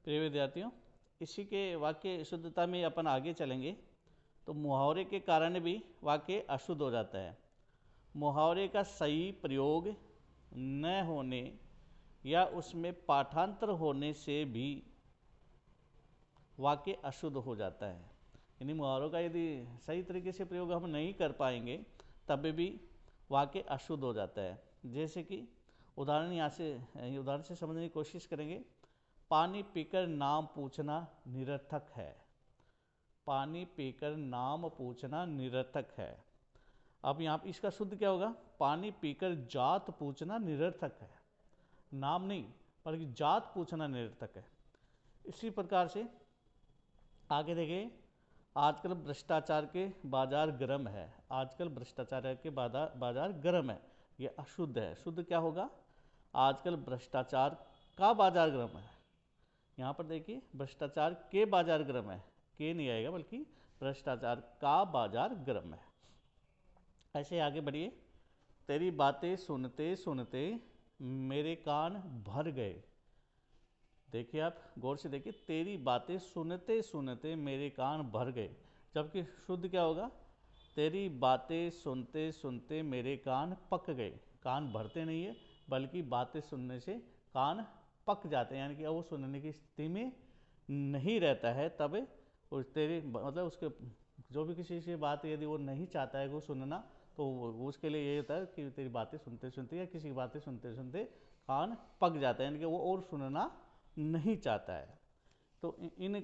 प्रिय विद्यार्थियों, इसी के वाक्य शुद्धता में अपन आगे चलेंगे तो मुहावरे के कारण भी वाक्य अशुद्ध हो जाता है। मुहावरे का सही प्रयोग न होने या उसमें पाठांतर होने से भी वाक्य अशुद्ध हो जाता है। यानी मुहावरों का यदि सही तरीके से प्रयोग हम नहीं कर पाएंगे तब भी वाक्य अशुद्ध हो जाता है। जैसे कि उदाहरण से समझने की कोशिश करेंगे। पानी पीकर नाम पूछना निरर्थक है। पानी पीकर नाम पूछना निरर्थक है। अब यहाँ पर इसका शुद्ध क्या होगा? पानी पीकर जात पूछना निरर्थक है। नाम नहीं बल्कि जात पूछना निरर्थक है। इसी प्रकार से आगे देखिए, आजकल भ्रष्टाचार के बाजार गर्म है। आजकल भ्रष्टाचार के बाजार गर्म है, ये अशुद्ध है। शुद्ध क्या होगा? आजकल भ्रष्टाचार का बाजार गर्म है। यहाँ पर देखिए, भ्रष्टाचार के बाजार गर्म है, के नहीं आएगा बल्कि भ्रष्टाचार का बाजार गर्म है। ऐसे आगे बढ़िए। तेरी बातें सुनते सुनते मेरे कान भर गए। देखिए, आप गौर से देखिए, तेरी बातें सुनते सुनते मेरे कान भर गए, जबकि शुद्ध क्या होगा? तेरी बातें सुनते सुनते मेरे कान पक गए। कान भरते नहीं है बल्कि बातें सुनने से कान पक जाते हैं, यानी कि वो सुनने की स्थिति में नहीं रहता है। तब उस तेरी मतलब उसके जो भी किसी से बात यदि वो नहीं चाहता है वो सुनना, तो उसके लिए ये होता है कि तेरी बातें सुनते सुनते या किसी की बातें सुनते सुनते कान पक जाता है, यानी कि वो और सुनना नहीं चाहता है। तो इन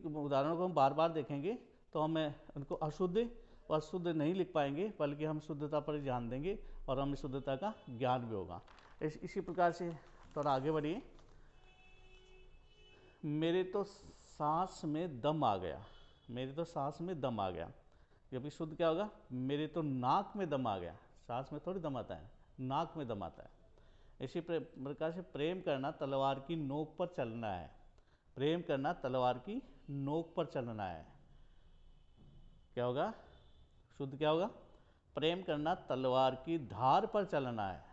उदाहरणों को हम बार बार देखेंगे तो हमें उनको अशुद्ध और शुद्ध नहीं लिख पाएंगे, बल्कि हम शुद्धता पर ध्यान देंगे और हमें शुद्धता का ज्ञान भी होगा। इसी प्रकार से थोड़ा आगे बढ़िए। मेरे तो सांस में दम आ गया। मेरे तो सांस में दम आ गया, ये भी शुद्ध क्या होगा? मेरे तो नाक में दम आ गया। सांस में थोड़ी दम आता है, नाक में दम आता है। इसी प्रकार से प्रेम करना तलवार की नोक पर चलना है। प्रेम करना तलवार की नोक पर चलना है, क्या होगा? शुद्ध क्या होगा? प्रेम करना तलवार की धार पर चलना है।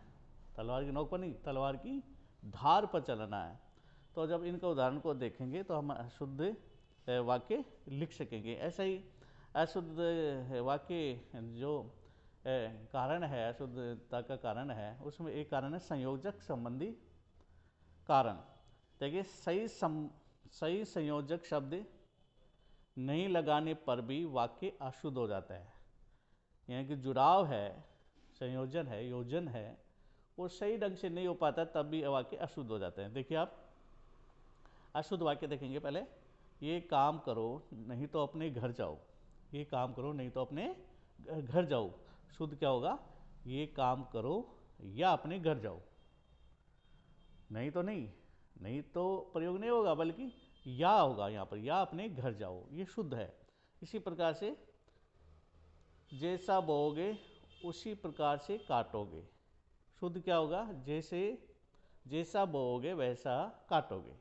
तलवार की नोक पर नहीं, तलवार की धार पर चलना है। तो जब इनका उदाहरण को देखेंगे तो हम शुद्ध वाक्य लिख सकेंगे। ऐसा ही अशुद्ध वाक्य जो कारण है, अशुद्धता का कारण है, उसमें एक कारण है संयोजक संबंधी कारण। देखिए, सही संयोजक शब्द नहीं लगाने पर भी वाक्य अशुद्ध हो जाता है। यानी कि जुड़ाव है, संयोजन है, योजन है, वो सही ढंग से नहीं हो पाता तब भी वाक्य अशुद्ध हो जाते हैं। देखिए, आप अशुद्ध वाक्य देखेंगे। पहले, ये काम करो नहीं तो अपने घर जाओ। ये काम करो नहीं तो अपने घर जाओ। शुद्ध क्या होगा? ये काम करो या अपने घर जाओ। नहीं तो नहीं, नहीं तो प्रयोग नहीं होगा बल्कि या होगा यहाँ पर, या अपने घर जाओ, ये शुद्ध है। इसी प्रकार से जैसा बोओगे उसी प्रकार से काटोगे। शुद्ध क्या होगा? जैसा बोओगे वैसा काटोगे।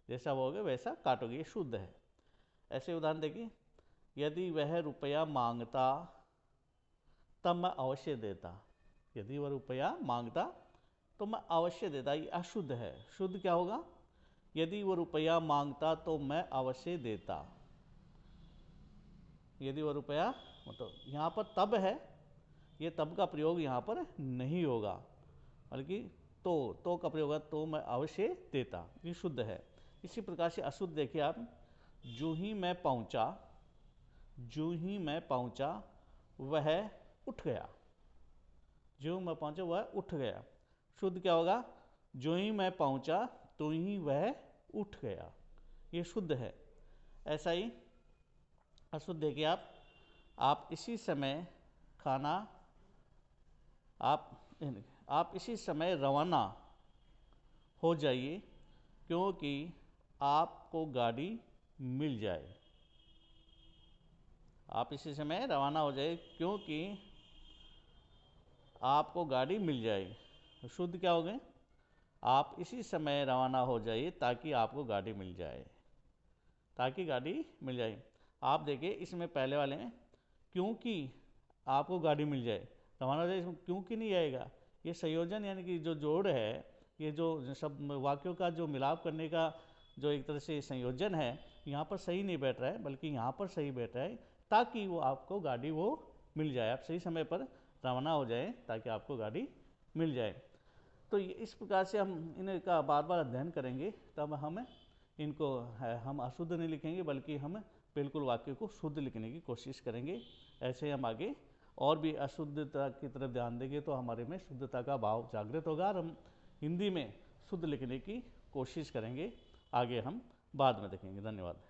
जैसा बोओगे वैसा काटोगे, ये शुद्ध है। ऐसे उदाहरण देखिए। यदि वह रुपया मांगता तब मैं अवश्य देता। यदि वह रुपया मांगता तो मैं अवश्य देता, ये अशुद्ध है। शुद्ध क्या होगा? यदि वो रुपया मांगता तो मैं अवश्य देता। यदि वह रुपया, मतलब यहाँ पर तब है, ये तब का प्रयोग यहाँ पर नहीं होगा, बल्कि तो का प्रयोग है, तो मैं अवश्य देता, ये शुद्ध है। इसी प्रकार से अशुद्ध देखिए आप। जो ही मैं पहुँचा वह उठ गया। जो मैं पहुँचा वह उठ गया। शुद्ध क्या होगा? जो ही मैं पहुँचा तो ही वह उठ गया, ये शुद्ध है। ऐसा ही अशुद्ध देखिए आप इसी समय खाना आप इसी समय रवाना हो जाइए क्योंकि आपको गाड़ी मिल जाए। आप इसी समय रवाना हो जाए क्योंकि आपको गाड़ी मिल जाए। शुद्ध क्या हो गए? आप इसी समय रवाना हो जाइए ताकि आपको गाड़ी मिल जाए। ताकि गाड़ी मिल जाए। आप देखिए, इसमें पहले वाले में क्योंकि आपको गाड़ी मिल जाए, रवाना हो जाए, इसमें क्योंकि नहीं आएगा। ये संयोजन यानी कि जो जोड़ है, ये जो सब वाक्यों का जो मिलाप करने का जो एक तरह से संयोजन है यहाँ पर सही नहीं बैठ रहा है, बल्कि यहाँ पर सही बैठ रहा है, ताकि वो आपको गाड़ी वो मिल जाए, आप सही समय पर रवाना हो जाए, ताकि आपको गाड़ी मिल जाए। तो इस प्रकार से हम इनका बार बार अध्ययन करेंगे, तब हम इनको हम अशुद्ध नहीं लिखेंगे, बल्कि हम बिल्कुल वाक्य को शुद्ध लिखने की कोशिश करेंगे। ऐसे हम आगे और भी अशुद्धता की तरफ ध्यान देंगे तो हमारे में शुद्धता का भाव जागृत होगा और हम हिंदी में शुद्ध लिखने की कोशिश करेंगे। आगे हम बाद में देखेंगे। धन्यवाद।